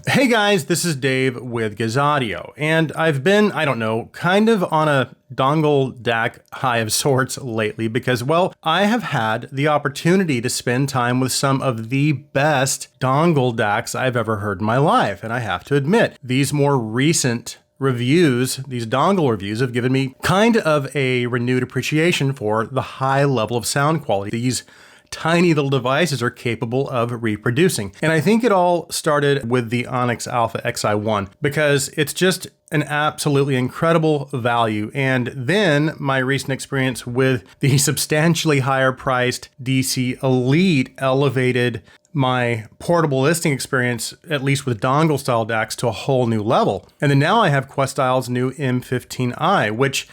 Hey guys, this is Dave with Gazaudio, and I've been, kind of on a dongle DAC high of sorts lately because, well, I have had the opportunity to spend time with some of the best dongle DACs I've ever heard in my life, and I have to admit, these more recent reviews, these dongle reviews, have given me kind of a renewed appreciation for the high level of sound quality these tiny little devices are capable of reproducing. And I think it all started with the Onyx Alpha Xi1 because it's just an absolutely incredible value. And then my recent experience with the substantially higher priced DC Elite elevated my portable listening experience, at least with dongle style DACs, to a whole new level. And then now I have QUESTYLE's new M15i, which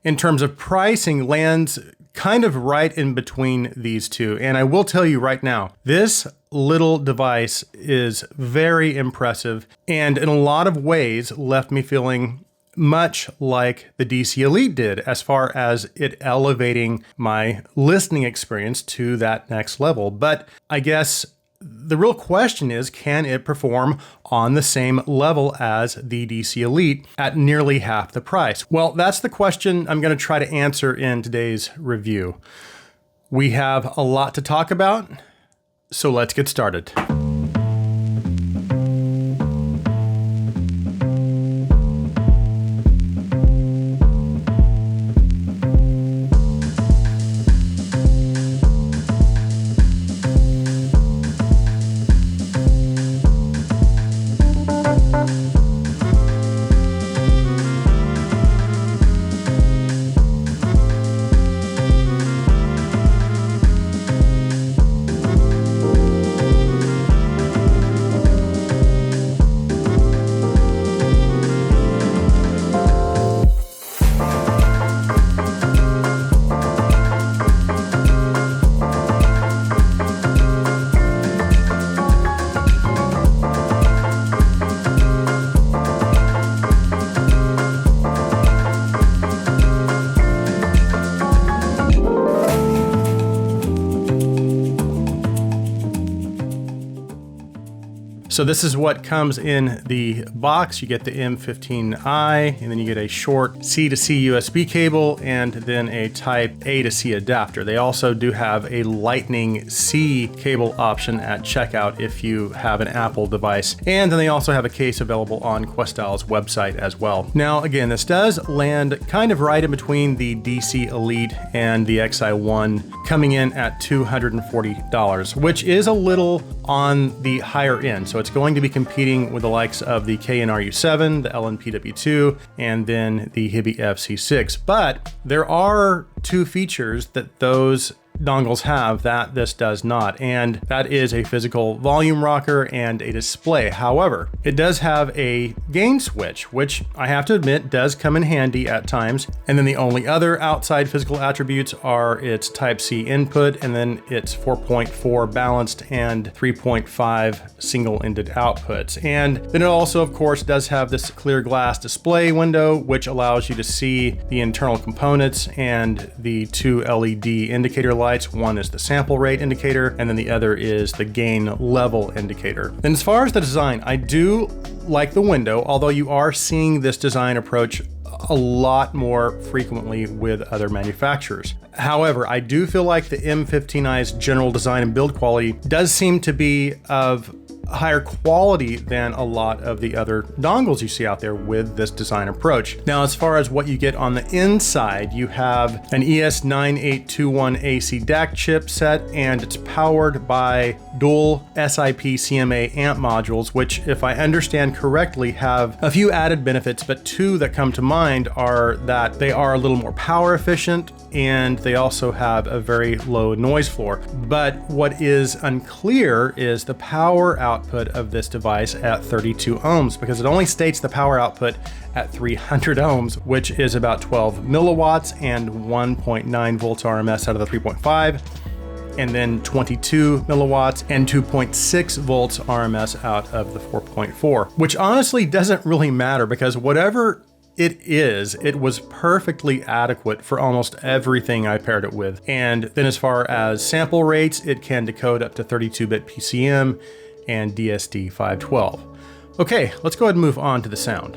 in terms of pricing lands kind of right in between these two. And I will tell you right now, this little device is very impressive and in a lot of ways left me feeling much like the DC Elite did as far as it elevating my listening experience to that next level. But I guess the real question is, can it perform on the same level as the DC Elite at nearly half the price? Well, that's the question I'm going to try to answer in today's review. We have a lot to talk about, so let's get started. So this is what comes in the box. You get the M15i, and then you get a short C to C USB cable, and then a type A to C adapter. They also do have a Lightning C cable option at checkout if you have an Apple device. And then they also have a case available on QUESTYLE's website as well. Now, again, this does land kind of right in between the DC Elite and the Xi1, coming in at $240, which is a little on the higher end. So it's going to be competing with the likes of the KNRU7, the LNPW2, and then the Hibby FC6. But there are two features that those dongles have that this does not, and that is a physical volume rocker and a display. However, it does have a gain switch, which I have to admit does come in handy at times. And then the only other outside physical attributes are its type C input, and then its 4.4 balanced and 3.5 single-ended outputs. And then it also, of course, does have this clear glass display window, which allows you to see the internal components and the two LED indicator lights. One is the sample rate indicator, and then the other is the gain level indicator. And as far as the design, I do like the window, although you are seeing this design approach a lot more frequently with other manufacturers. However, I do feel like the M15i's general design and build quality does seem to be of higher quality than a lot of the other dongles you see out there with this design approach. Now, as far as what you get on the inside, you have an ES9821AC DAC chipset, and it's powered by dual SIP CMA amp modules, which, if I understand correctly, have a few added benefits, but two that come to mind are that they are a little more power efficient, and they also have a very low noise floor. But what is unclear is the power output of this device at 32 ohms, because it only states the power output at 300 ohms, which is about 12 milliwatts and 1.9 volts RMS out of the 3.5. and then 22 milliwatts and 2.6 volts RMS out of the 4.4, which honestly doesn't really matter because whatever it was perfectly adequate for almost everything I paired it with. And then as far as sample rates, it can decode up to 32-bit PCM and DSD 512. Okay, let's go ahead and move on to the sound.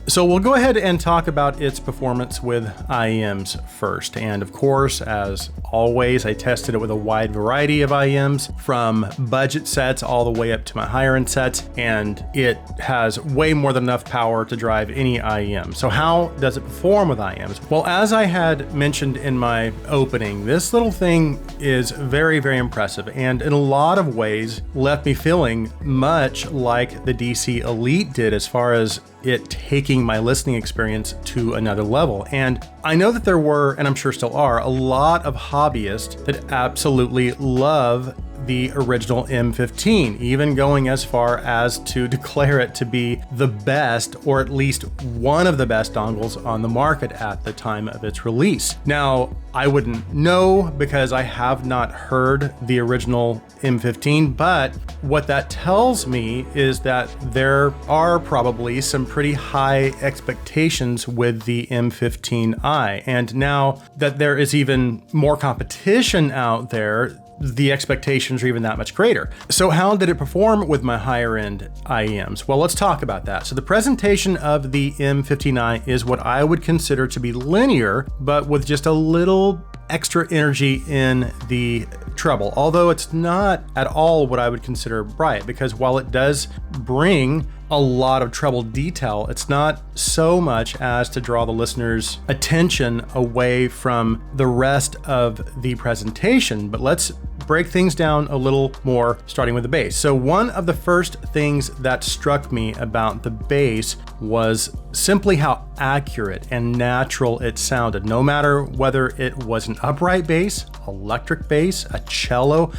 So we'll go ahead and talk about its performance with IEMs first. And of course, as always, I tested it with a wide variety of IEMs, from budget sets all the way up to my higher end sets, and it has way more than enough power to drive any IEM. So how does it perform with IEMs? Well, as I had mentioned in my opening, this little thing is very, very impressive, and in a lot of ways left me feeling much like the DC Elite did as far as it taking my listening experience to another level. And I know that there were, and I'm sure still are, a lot of hobbyists that absolutely love the original M15, even going as far as to declare it to be the best, or at least one of the best dongles on the market at the time of its release. Now, I wouldn't know because I have not heard the original M15, but what that tells me is that there are probably some pretty high expectations with the M15i. And now that there is even more competition out there, the expectations are even that much greater. So how did it perform with my higher end IEMs? Well, let's talk about that. So the presentation of the M15i is what I would consider to be linear, but with just a little extra energy in the treble, although it's not at all what I would consider bright, because while it does bring a lot of treble detail, it's not so much as to draw the listener's attention away from the rest of the presentation. But let's break things down a little more, starting with the bass. So one of the first things that struck me about the bass was simply how accurate and natural it sounded, no matter whether it was an upright bass, electric bass, a cello.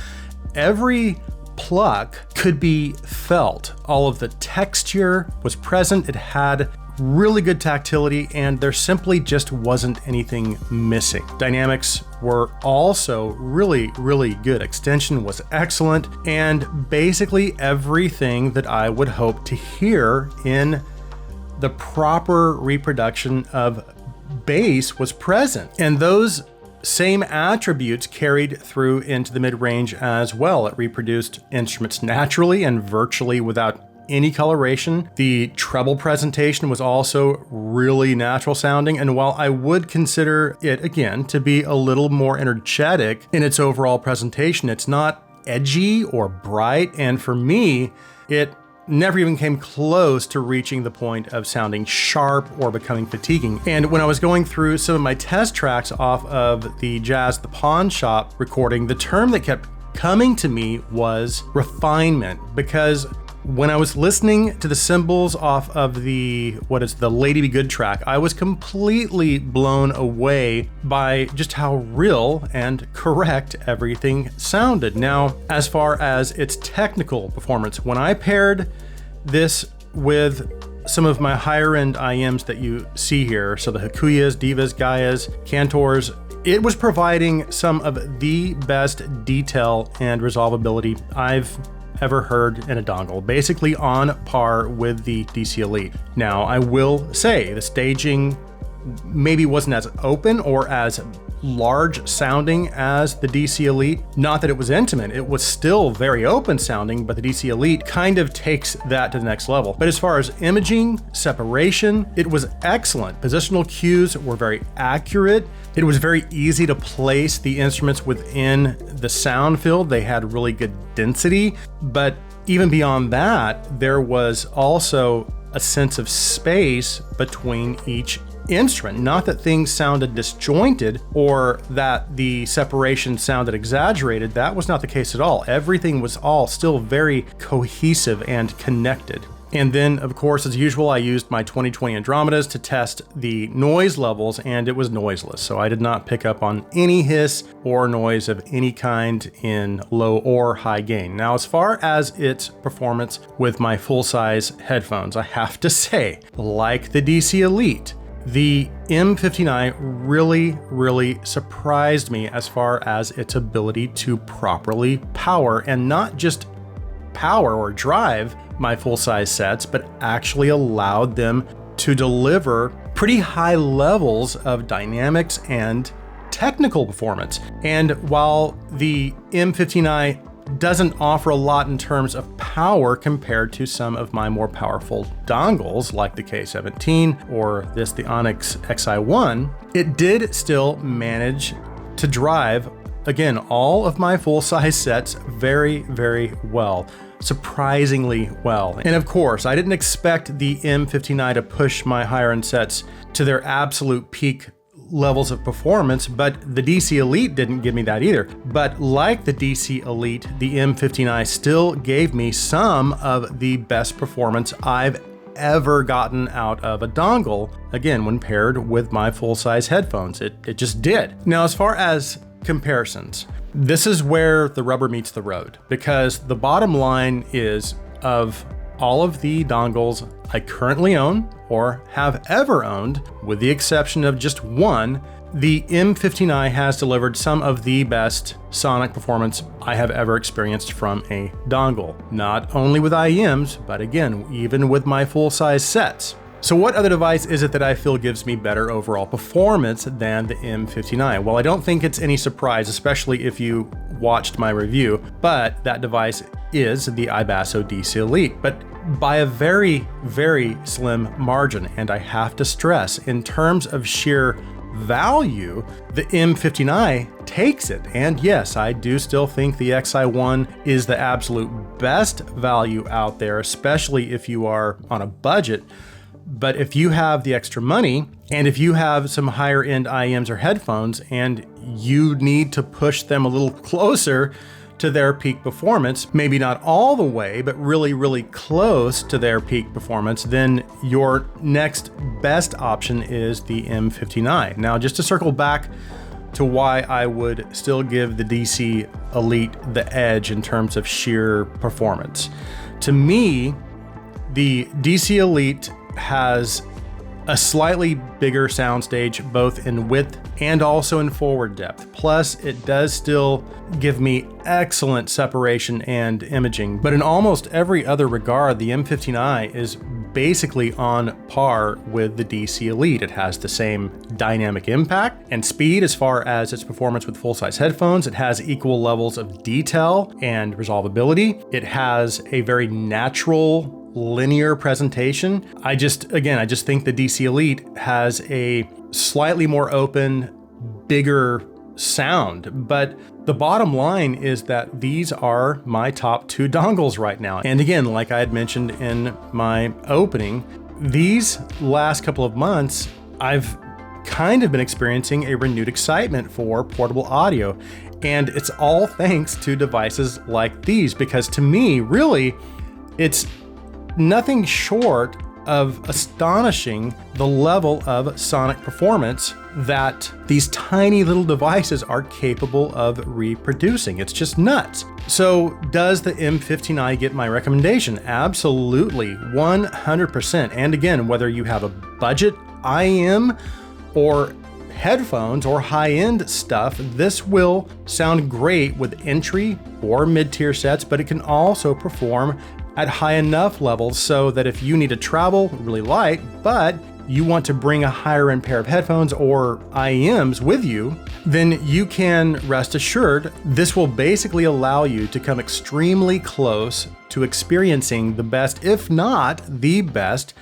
Every pluck could be felt. All of the texture was present. It had really good tactility, and there simply just wasn't anything missing. Dynamics were also really, really good. Extension was excellent, and basically everything that I would hope to hear in the proper reproduction of bass was present. And those same attributes carried through into the mid-range as well. It reproduced instruments naturally and virtually without any coloration. The treble presentation was also really natural sounding, and while I would consider it, again, to be a little more energetic in its overall presentation, it's not edgy or bright, and for me, it never even came close to reaching the point of sounding sharp or becoming fatiguing. And when I was going through some of my test tracks off of the Jazz the Pawn Shop recording, the term that kept coming to me was refinement, because when I was listening to the cymbals off of the Lady Be Good track, I was completely blown away by just how real and correct everything sounded. Now, as far as its technical performance, when I paired this with some of my higher end IEMs that you see here, so the Hakuyas, Divas, Gaias, Cantors, it was providing some of the best detail and resolvability I've ever heard in a dongle, basically on par with the DC Elite. Now, I will say the staging maybe wasn't as open or as large sounding as the DC Elite. Not that it was intimate, it was still very open sounding, but the DC Elite kind of takes that to the next level. But as far as imaging, separation, it was excellent. Positional cues were very accurate. It was very easy to place the instruments within the sound field. They had really good density, but even beyond that, there was also a sense of space between each instrument. Not that things sounded disjointed or that the separation sounded exaggerated. That was not the case at all. Everything was all still very cohesive and connected. And then, of course, as usual, I used my 2020 Andromedas to test the noise levels, and it was noiseless. So I did not pick up on any hiss or noise of any kind in low or high gain. Now, as far as its performance with my full-size headphones, I have to say, like the DC Elite, the M15i really surprised me as far as its ability to properly power, and not just power or drive my full-size sets, but actually allowed them to deliver pretty high levels of dynamics and technical performance. And while the M15i doesn't offer a lot in terms of power compared to some of my more powerful dongles like the K17 or the Onyx Xi1, it did still manage to drive, again, all of my full-size sets very well. Surprisingly well. And of course, I didn't expect the M15i to push my higher end sets to their absolute peak levels of performance, but the DC Elite didn't give me that either. But like the DC Elite, the M15i still gave me some of the best performance I've ever gotten out of a dongle, again, when paired with my full-size headphones. It just did. Now, as far as comparisons, this is where the rubber meets the road, because the bottom line is, of all of the dongles I currently own or have ever owned, with the exception of just one, the M15i has delivered some of the best sonic performance I have ever experienced from a dongle. Not only with IEMs, but again, even with my full-size sets. So what other device is it that I feel gives me better overall performance than the M15i? Well, I don't think it's any surprise, especially if you watched my review, but that device is the iBasso DC Elite, but by a very slim margin. And I have to stress, in terms of sheer value, the M15i takes it. And yes, I do still think the Xi1 is the absolute best value out there, especially if you are on a budget. But if you have the extra money, and if you have some higher end IEMs or headphones, and you need to push them a little closer to their peak performance, maybe not all the way, but really close to their peak performance, then your next best option is the M15i. Now, just to circle back to why I would still give the DC Elite the edge in terms of sheer performance. To me, the DC Elite has a slightly bigger soundstage, both in width and also in forward depth. Plus, it does still give me excellent separation and imaging. But in almost every other regard, the M15i is basically on par with the DC Elite. It has the same dynamic impact and speed as far as its performance with full-size headphones. It has equal levels of detail and resolvability. It has a very natural linear presentation. I just think the DC Elite has a slightly more open, bigger sound. But the bottom line is that these are my top two dongles right now. And again, like I had mentioned in my opening, these last couple of months, I've kind of been experiencing a renewed excitement for portable audio. And it's all thanks to devices like these, because to me, really, it's nothing short of astonishing the level of sonic performance that these tiny little devices are capable of reproducing. It's just nuts. So does the M15i get my recommendation? Absolutely, 100%. And again, whether you have a budget IEM or headphones or high-end stuff, this will sound great with entry or mid-tier sets, but it can also perform at high enough levels so that if you need to travel really light, but you want to bring a higher end pair of headphones or IEMs with you, then you can rest assured this will basically allow you to come extremely close to experiencing the best, if not the best,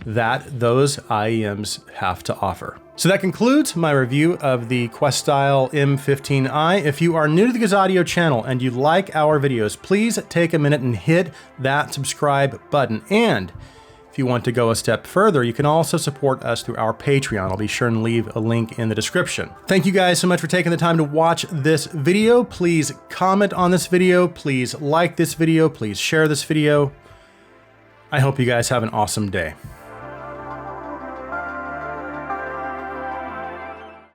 that those IEMs have to offer. So that concludes my review of the QUESTYLE M15i. If you are new to the Audio channel and you like our videos, please take a minute and hit that subscribe button. And if you want to go a step further, you can also support us through our Patreon. I'll be sure and leave a link in the description. Thank you guys so much for taking the time to watch this video. Please comment on this video. Please like this video. Please share this video. I hope you guys have an awesome day.